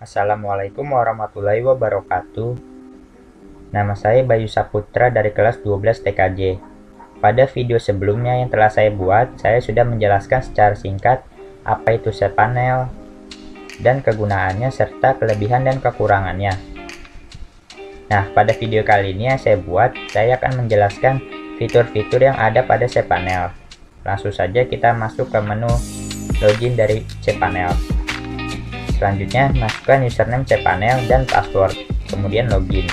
Assalamualaikum warahmatullahi wabarakatuh. Nama saya Bayu Saputra dari kelas 12 TKJ. Pada video sebelumnya yang telah saya buat, saya sudah menjelaskan secara singkat apa itu cPanel dan kegunaannya serta kelebihan dan kekurangannya. Nah, pada video kali ini yang saya akan menjelaskan fitur-fitur yang ada pada cPanel. Langsung saja kita masuk ke menu login dari cPanel. Selanjutnya, masukkan username cPanel dan password, kemudian login.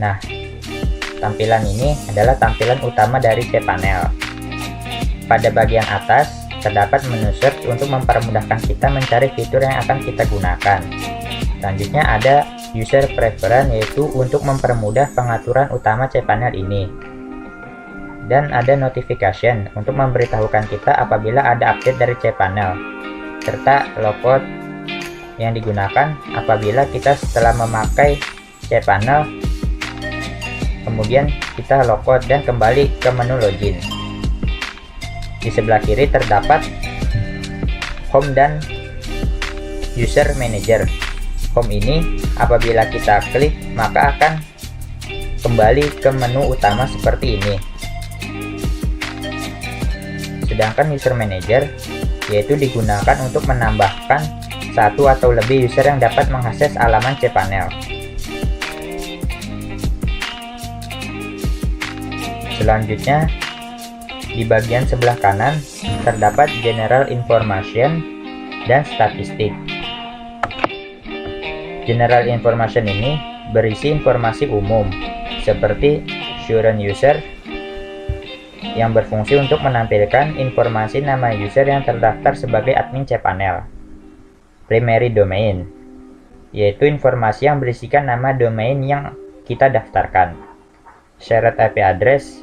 Nah, tampilan ini adalah tampilan utama dari cPanel. Pada bagian atas, terdapat menu search untuk mempermudahkan kita mencari fitur yang akan kita gunakan. Selanjutnya ada user preference, yaitu untuk mempermudah pengaturan utama cPanel ini. Dan ada notification untuk memberitahukan kita apabila ada update dari cPanel, serta logout yang digunakan apabila kita setelah memakai cPanel kemudian kita logout dan kembali ke menu login. Di sebelah kiri terdapat home dan user manager. Home ini apabila kita klik maka akan kembali ke menu utama seperti ini. Sedangkan user manager yaitu digunakan untuk menambahkan satu atau lebih user yang dapat mengakses alaman cPanel. Selanjutnya, di bagian sebelah kanan terdapat general information dan statistik. General information ini berisi informasi umum seperti current user yang berfungsi untuk menampilkan informasi nama user yang terdaftar sebagai admin cPanel. Primary domain, yaitu informasi yang berisikan nama domain yang kita daftarkan. Shared IP address,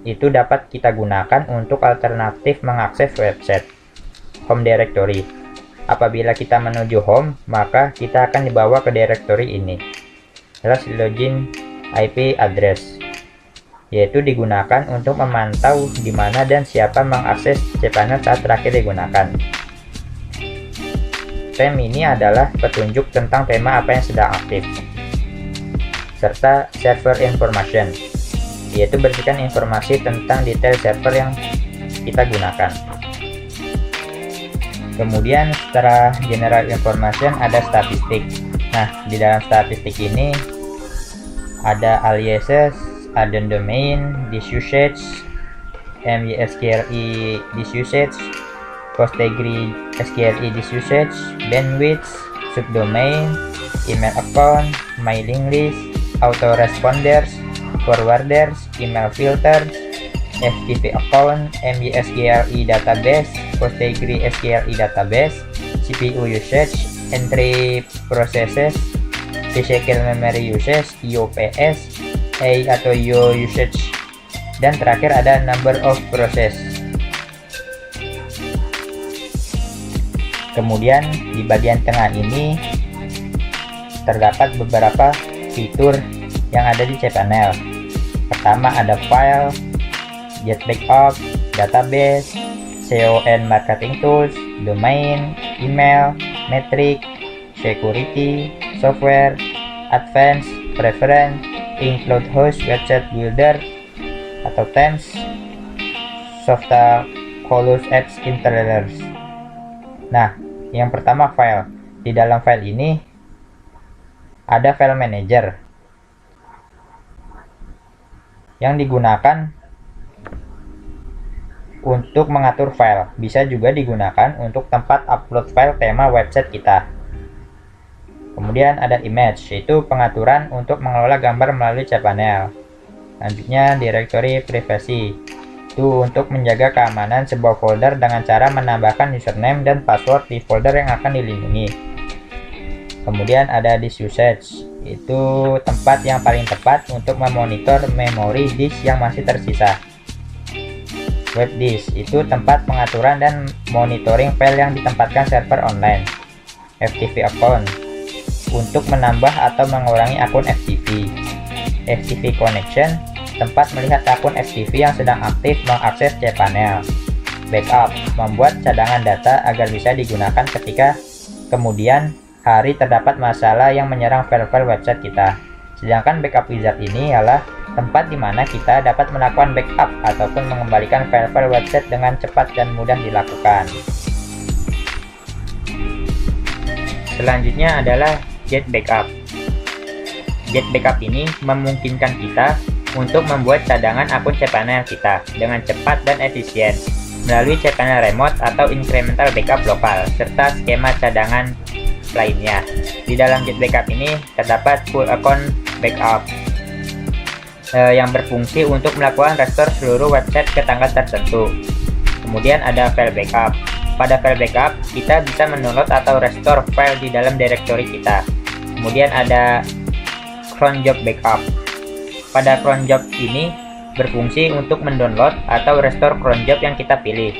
itu dapat kita gunakan untuk alternatif mengakses website. Home directory, apabila kita menuju home, maka kita akan dibawa ke directory ini. Last login IP address, yaitu digunakan untuk memantau di mana dan siapa mengakses cPanel saat terakhir digunakan. Theme ini adalah petunjuk tentang tema apa yang sedang aktif. Serta server information, yaitu berisikan informasi tentang detail server yang kita gunakan. Kemudian setelah general information ada statistik. Nah, di dalam statistik ini ada aliases, ada domain, disusage, MySQLi disusage, Postgre SQLi disusage, bandwidth, subdomain, email account, mailing list, autoresponders, forwarders, email filters, FTP account, MySQLi database, Postgre SQLi database, CPU usage, entry processes, physical memory usage, IOPS, atau IO usage, dan terakhir ada number of process. Kemudian di bagian tengah ini terdapat beberapa fitur yang ada di cPanel. Pertama ada file, get backup, database, SEO and marketing tools, domain, email, metric, security, software, advanced, preference, include host, website builder atau themes, Softa Colors apps installers. Nah, yang pertama file. Di dalam file ini ada file manager yang digunakan untuk mengatur file. Bisa juga digunakan untuk tempat upload file tema website kita. Kemudian ada image, yaitu pengaturan untuk mengelola gambar melalui cPanel. Selanjutnya directory privacy, itu untuk menjaga keamanan sebuah folder dengan cara menambahkan username dan password di folder yang akan dilindungi. Kemudian ada disk usage, itu tempat yang paling tepat untuk memonitor memori disk yang masih tersisa. Web disk, itu tempat pengaturan dan monitoring file yang ditempatkan server online. FTP account, untuk menambah atau mengurangi akun FTP. FTP connection, tempat melihat akun FTP yang sedang aktif mengakses cPanel. backup, membuat cadangan data agar bisa digunakan ketika kemudian hari terdapat masalah yang menyerang file-file website kita. Sedangkan backup wizard ini adalah tempat di mana kita dapat melakukan backup ataupun mengembalikan file-file website dengan cepat dan mudah dilakukan. Selanjutnya adalah Jet Backup. Jet Backup ini memungkinkan kita untuk membuat cadangan akun cPanel kita dengan cepat dan efisien melalui cPanel remote atau incremental backup lokal serta skema cadangan lainnya. Di dalam Jet Backup ini terdapat full account backup yang berfungsi untuk melakukan restore seluruh website ke tanggal tertentu. Kemudian ada file backup. Pada file backup, kita bisa mendownload atau restore file di dalam directory kita. Kemudian ada cron job backup. Pada cron job ini berfungsi untuk mendownload atau restore cron job yang kita pilih.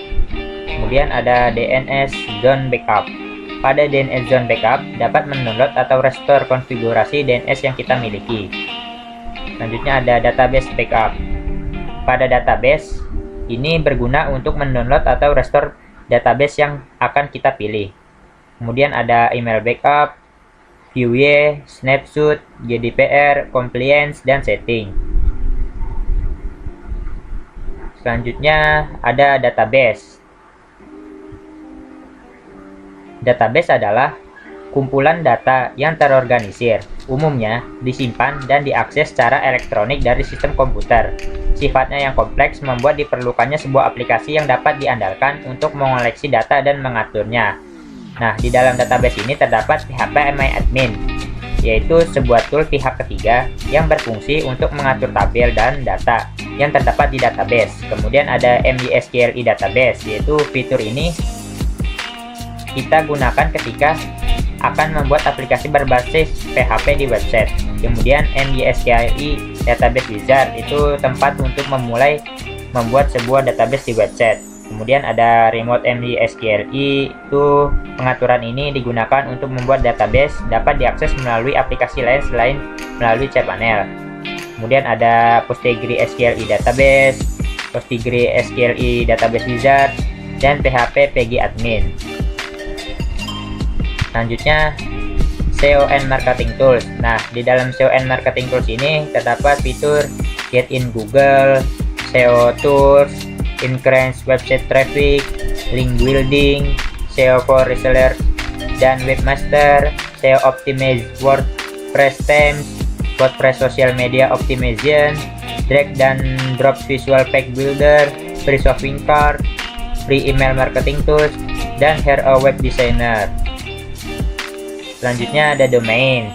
Kemudian ada DNS zone backup. Pada DNS zone backup dapat mendownload atau restore konfigurasi DNS yang kita miliki. Selanjutnya ada database backup. Pada database ini berguna untuk mendownload atau restore database yang akan kita pilih. Kemudian ada email backup, Vue, snapshot, GDPR, compliance, dan setting. Selanjutnya ada database. Database adalah kumpulan data yang terorganisir, umumnya disimpan dan diakses secara elektronik dari sistem komputer. Sifatnya yang kompleks membuat diperlukannya sebuah aplikasi yang dapat diandalkan untuk mengoleksi data dan mengaturnya. Nah, di dalam database ini terdapat phpMyAdmin, yaitu sebuah tool pihak ketiga yang berfungsi untuk mengatur tabel dan data yang terdapat di database. Kemudian ada MySQLi database, yaitu fitur ini kita gunakan ketika akan membuat aplikasi berbasis PHP di website. Kemudian MySQLi database wizard, itu tempat untuk memulai membuat sebuah database di website. Kemudian ada remote MySQLi, itu pengaturan ini digunakan untuk membuat database dapat diakses melalui aplikasi lain selain melalui cPanel. Kemudian ada PostgreSQLi database, PostgreSQLi database wizard, dan PHP PG-admin. Selanjutnya SEO and Marketing Tools. Nah, di dalam SEO and Marketing Tools ini terdapat fitur Get in Google, SEO Tools, Increase Website Traffic, Link Building, SEO for Resellers dan Webmaster, SEO Optimize WordPress Themes, WordPress Social Media Optimization, Drag dan Drop Visual Page Builder, Free Shopping Cart, Free Email Marketing Tools, dan Hire a Web Designer. Selanjutnya ada domains.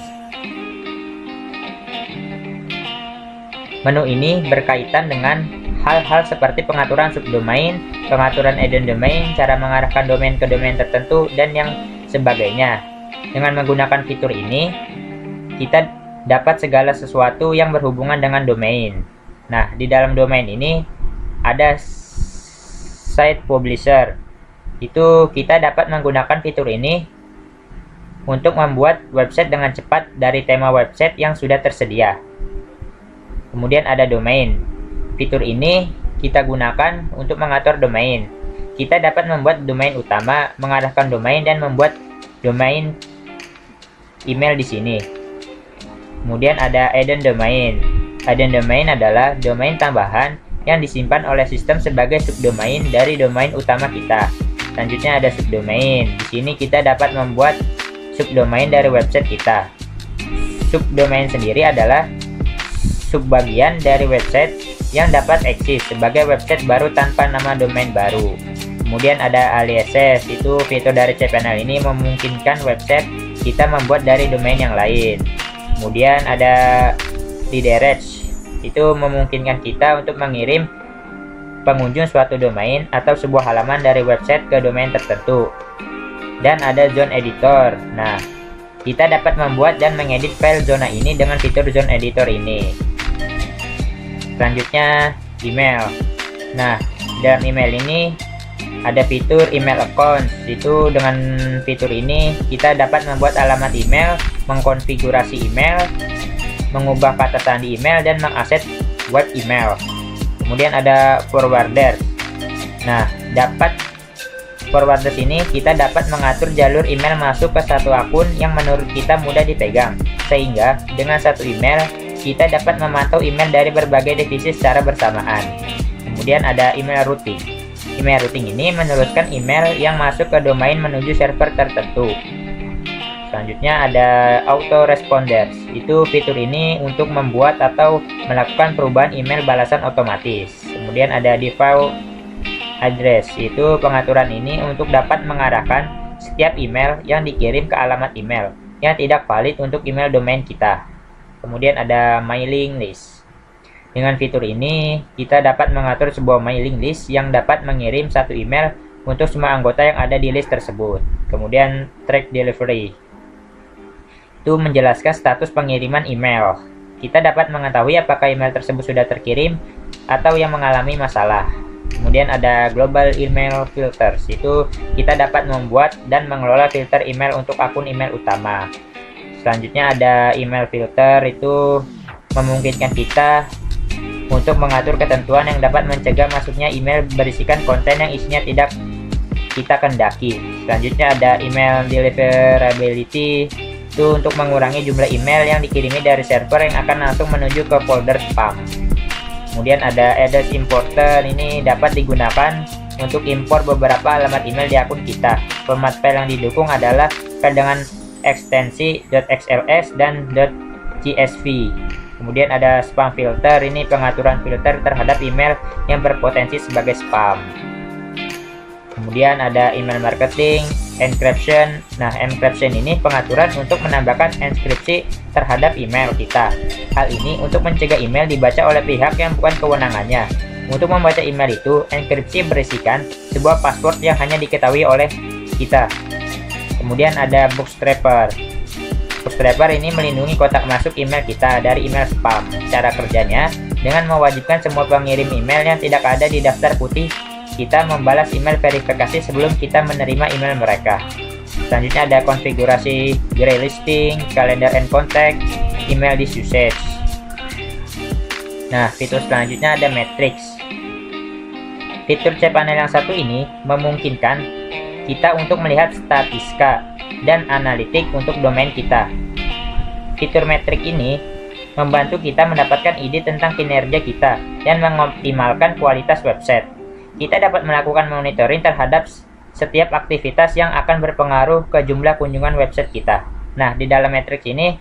Menu ini berkaitan dengan hal-hal seperti pengaturan subdomain, pengaturan add-on domain, cara mengarahkan domain ke domain tertentu, dan yang sebagainya. Dengan menggunakan fitur ini, kita dapat segala sesuatu yang berhubungan dengan domain. Nah, di dalam domain ini ada site publisher. Itu kita dapat menggunakan fitur ini untuk membuat website dengan cepat dari tema website yang sudah tersedia. Kemudian ada domain. Fitur ini kita gunakan untuk mengatur domain. Kita dapat membuat domain utama, mengarahkan domain, dan membuat domain email di sini. Kemudian ada add-on domain. Add-on domain adalah domain tambahan yang disimpan oleh sistem sebagai subdomain dari domain utama kita. Selanjutnya ada subdomain. Di sini kita dapat membuat subdomain dari website kita. Subdomain sendiri adalah subbagian dari website yang dapat eksis sebagai website baru tanpa nama domain baru. Kemudian ada aliases, itu fitur dari cPanel ini memungkinkan website kita membuat dari domain yang lain. Kemudian ada redirect, itu memungkinkan kita untuk mengirim pengunjung suatu domain atau sebuah halaman dari website ke domain tertentu. Dan ada zone editor. Nah, kita dapat membuat dan mengedit file zona ini dengan fitur zone editor ini. Selanjutnya email. Nah, dalam email ini ada fitur email account. Itu dengan fitur ini kita dapat membuat alamat email, mengkonfigurasi email, mengubah kata sandi email, dan mengakses web email. Kemudian ada forwarder. Nah, dapat forwarders ini kita dapat mengatur jalur email masuk ke satu akun yang menurut kita mudah dipegang, sehingga dengan satu email kita dapat memantau email dari berbagai divisi secara bersamaan. Kemudian ada email routing. Email routing ini meneruskan email yang masuk ke domain menuju server tertentu. Selanjutnya ada autoresponders. Itu fitur ini untuk membuat atau melakukan perubahan email balasan otomatis. Kemudian ada default address. Itu pengaturan ini untuk dapat mengarahkan setiap email yang dikirim ke alamat email yang tidak valid untuk email domain kita. Kemudian ada mailing list. Dengan fitur ini kita dapat mengatur sebuah mailing list yang dapat mengirim satu email untuk semua anggota yang ada di list tersebut. Kemudian track delivery. Itu menjelaskan status pengiriman email. Kita dapat mengetahui apakah email tersebut sudah terkirim atau yang mengalami masalah. Kemudian ada global email filters. Itu kita dapat membuat dan mengelola filter email untuk akun email utama. Selanjutnya ada email filter. Itu memungkinkan kita untuk mengatur ketentuan yang dapat mencegah masuknya email berisikan konten yang isinya tidak kita kendaki. Selanjutnya ada email deliverability. Itu untuk mengurangi jumlah email yang dikirimi dari server yang akan langsung menuju ke folder spam. Kemudian ada address importer. Ini dapat digunakan untuk impor beberapa alamat email di akun kita. Format file yang didukung adalah dengan ekstensi .xls dan .csv. Kemudian ada spam filter. Ini pengaturan filter terhadap email yang berpotensi sebagai spam. Kemudian ada email marketing, encryption. Nah, encryption ini pengaturan untuk menambahkan enkripsi terhadap email kita. Hal ini untuk mencegah email dibaca oleh pihak yang bukan kewenangannya. Untuk membaca email itu, enkripsi berisikan sebuah password yang hanya diketahui oleh kita. Kemudian ada bootstrapper. Bootstrapper ini melindungi kotak masuk email kita dari email spam. Cara kerjanya dengan mewajibkan semua pengirim email yang tidak ada di daftar putih kita membalas email verifikasi sebelum kita menerima email mereka. Selanjutnya ada konfigurasi gray listing, calendar and contact, email disusage. Nah, fitur selanjutnya ada matrix. Fitur cPanel yang satu ini memungkinkan kita untuk melihat statistika dan analitik untuk domain kita. Fitur matrix ini membantu kita mendapatkan ide tentang kinerja kita dan mengoptimalkan kualitas website. Kita dapat melakukan monitoring terhadap setiap aktivitas yang akan berpengaruh ke jumlah kunjungan website kita. Nah, di dalam matrix ini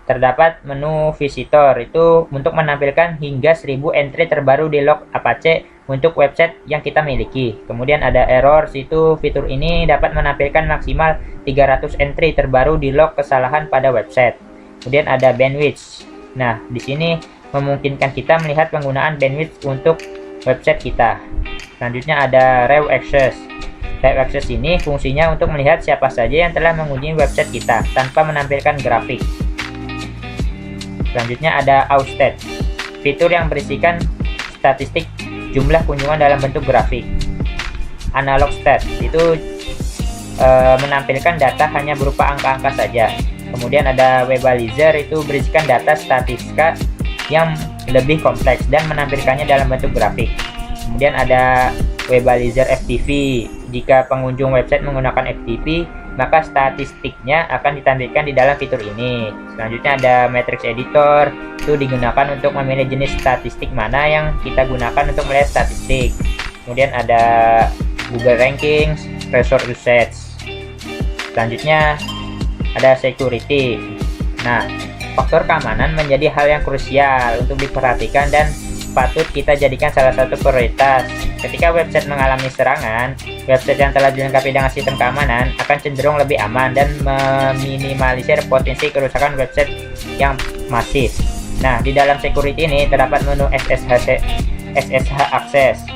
terdapat menu visitor. Itu untuk menampilkan hingga 1000 entry terbaru di log Apache untuk website yang kita miliki. Kemudian ada errors. Itu fitur ini dapat menampilkan maksimal 300 entry terbaru di log kesalahan pada website. Kemudian ada bandwidth. Nah, di sini memungkinkan kita melihat penggunaan bandwidth untuk website kita. Selanjutnya ada Review Access. Review Access ini fungsinya untuk melihat siapa saja yang telah mengunjungi website kita tanpa menampilkan grafik. Selanjutnya ada Auth-Stats. Fitur yang berisikan statistik jumlah kunjungan dalam bentuk grafik. Analog Stats itu menampilkan data hanya berupa angka-angka saja. Kemudian ada Webalizer. Itu berisikan data statistika yang lebih kompleks dan menampilkannya dalam bentuk grafik. Kemudian ada Webalizer FTP. Jika pengunjung website menggunakan FTP, maka statistiknya akan ditampilkan di dalam fitur ini. Selanjutnya ada Matrix Editor. Itu digunakan untuk memilih jenis statistik mana yang kita gunakan untuk melihat statistik. Kemudian ada Google Rankings, Resource Usage. Selanjutnya ada Security. Nah, faktor keamanan menjadi hal yang krusial untuk diperhatikan dan patut kita jadikan salah satu prioritas. Ketika website mengalami serangan, website yang telah dilengkapi dengan sistem keamanan akan cenderung lebih aman dan meminimalisir potensi kerusakan website yang masif. Nah, di dalam security ini terdapat menu SSH Access.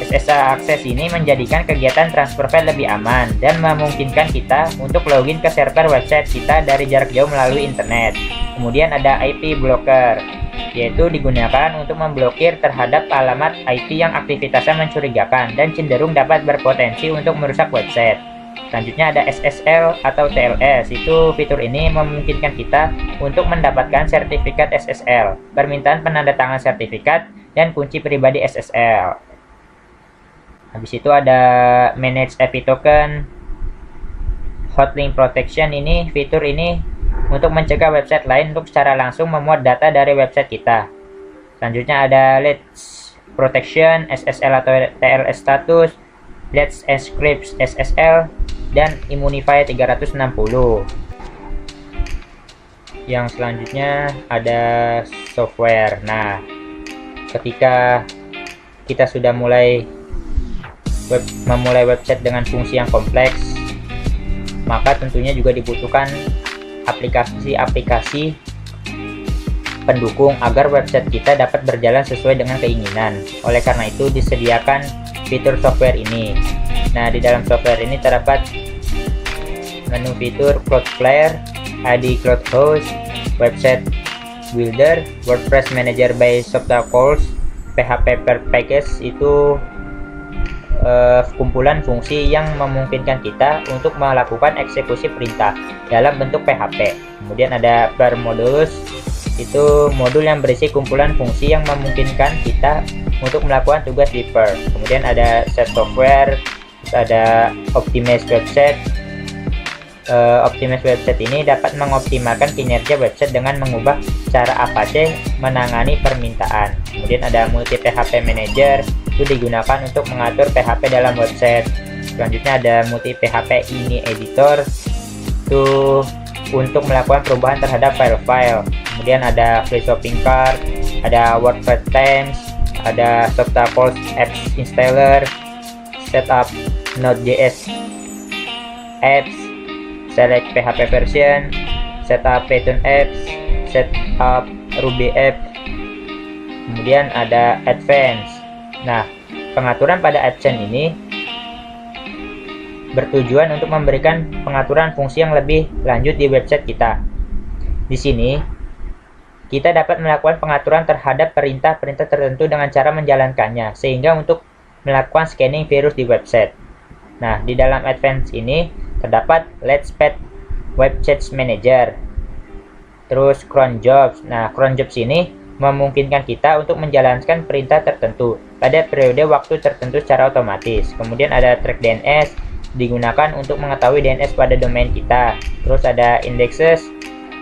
SSH Access ini menjadikan kegiatan transfer file lebih aman dan memungkinkan kita untuk login ke server website kita dari jarak jauh melalui internet. Kemudian ada IP Blocker, yaitu digunakan untuk memblokir terhadap alamat IP yang aktivitasnya mencurigakan dan cenderung dapat berpotensi untuk merusak website. Selanjutnya ada SSL atau TLS. Itu fitur ini memungkinkan kita untuk mendapatkan sertifikat SSL, permintaan penandatangan sertifikat, dan kunci pribadi SSL. Habis itu ada manage API token, hotlink protection. Ini fitur ini untuk mencegah website lain untuk secara langsung memuat data dari website kita. Selanjutnya ada Let's Protection, SSL atau TLS status, Let's Encrypt SSL, dan Immunify 360. Yang selanjutnya ada software. Nah, ketika kita sudah memulai website dengan fungsi yang kompleks, maka tentunya juga dibutuhkan aplikasi-aplikasi pendukung agar website kita dapat berjalan sesuai dengan keinginan. Oleh karena itu disediakan fitur software ini. Nah, di dalam software ini terdapat menu fitur Cloudflare, ID Cloud Host, Website Builder, WordPress Manager by Softacles, PHP per Package. Itu kumpulan fungsi yang memungkinkan kita untuk melakukan eksekusi perintah dalam bentuk PHP. Kemudian ada per modulus, itu modul yang berisi kumpulan fungsi yang memungkinkan kita untuk melakukan tugas di per. Kemudian ada set software, ada optimize website. Optimize website ini dapat mengoptimalkan kinerja website dengan mengubah cara Apache menangani permintaan. Kemudian ada multi PHP manager, itu digunakan untuk mengatur PHP dalam website. Selanjutnya ada multi PHP ini editor, itu untuk melakukan perubahan terhadap file-file. Kemudian ada free shopping cart, ada WordPress themes, ada Softacles apps installer, setup Node.js apps, select PHP version, setup Python apps, setup Ruby app. Kemudian ada advance. Nah, pengaturan pada advance ini bertujuan untuk memberikan pengaturan fungsi yang lebih lanjut di website kita. Di sini kita dapat melakukan pengaturan terhadap perintah-perintah tertentu dengan cara menjalankannya, sehingga untuk melakukan scanning virus di website. Nah, di dalam advance ini terdapat Let's Pet Website Manager, terus cron jobs. Nah, cron jobs ini memungkinkan kita untuk menjalankan perintah tertentu pada periode waktu tertentu secara otomatis. Kemudian ada track DNS, digunakan untuk mengetahui DNS pada domain kita. Terus ada indexes,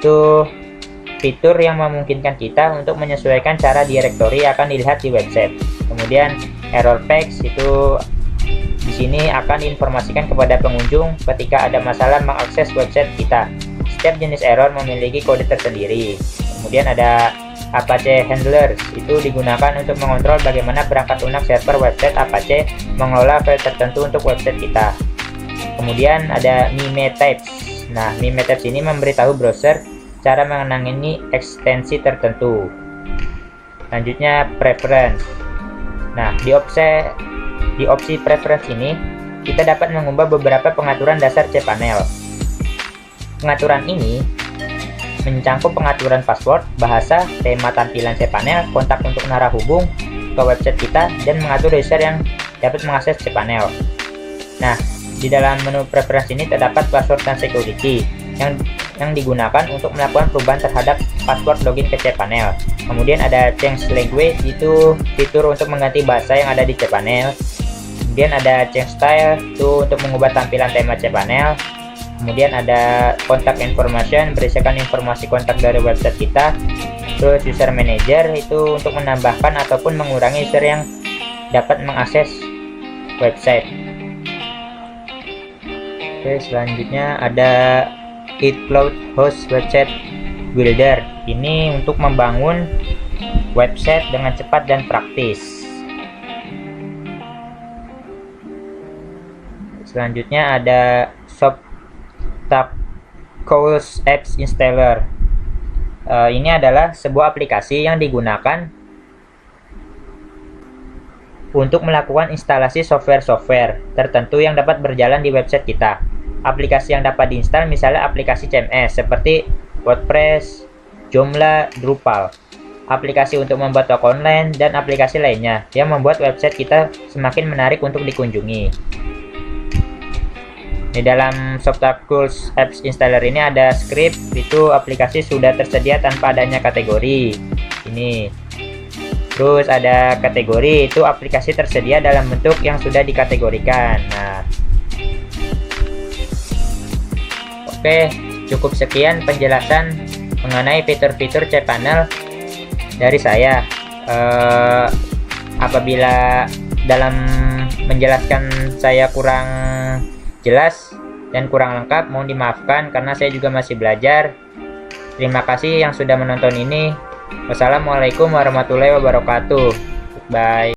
itu fitur yang memungkinkan kita untuk menyesuaikan cara direktori akan dilihat di website. Kemudian error page, itu di sini akan diinformasikan kepada pengunjung ketika ada masalah mengakses website kita. Setiap jenis error memiliki kode tersendiri. Kemudian ada Apache Handlers, itu digunakan untuk mengontrol bagaimana perangkat lunak server website Apache mengelola file tertentu untuk website kita. Kemudian ada Mime Types. Nah, Mime Types ini memberitahu browser cara mengenangi ekstensi tertentu. Selanjutnya Preference. Nah, di opsi Preference ini kita dapat mengubah beberapa pengaturan dasar cPanel. Pengaturan ini mencangkup pengaturan password, bahasa, tema tampilan cPanel, kontak untuk narahubung ke website kita, dan mengatur user yang dapat mengakses cPanel. Nah, di dalam menu preference ini terdapat password dan security yang digunakan untuk melakukan perubahan terhadap password login ke cPanel. Kemudian ada change language, itu fitur untuk mengganti bahasa yang ada di cPanel. Kemudian ada change style, itu untuk mengubah tampilan tema cPanel. Kemudian ada contact information, berisikan informasi kontak dari website kita. Terus user manager, itu untuk menambahkan ataupun mengurangi user yang dapat mengakses website. Oke, selanjutnya ada It Cloud Host Website Builder. Ini untuk membangun website dengan cepat dan praktis. Selanjutnya ada Softacles Apps Installer. Ini adalah sebuah aplikasi yang digunakan untuk melakukan instalasi software-software tertentu yang dapat berjalan di website kita. Aplikasi yang dapat diinstal misalnya aplikasi CMS seperti WordPress, Joomla, Drupal. Aplikasi untuk membuat toko online, dan aplikasi lainnya yang membuat website kita semakin menarik untuk dikunjungi. Di dalam Softacles Apps Installer ini ada script, itu aplikasi sudah tersedia tanpa adanya kategori. Ini Terus ada kategori, itu aplikasi tersedia dalam bentuk yang sudah dikategorikan. Nah, oke, cukup sekian penjelasan mengenai fitur-fitur cPanel dari saya. Apabila dalam menjelaskan saya kurang jelas dan kurang lengkap, mohon dimaafkan karena saya juga masih belajar. Terima kasih yang sudah menonton ini. Wassalamualaikum warahmatullahi wabarakatuh. Bye.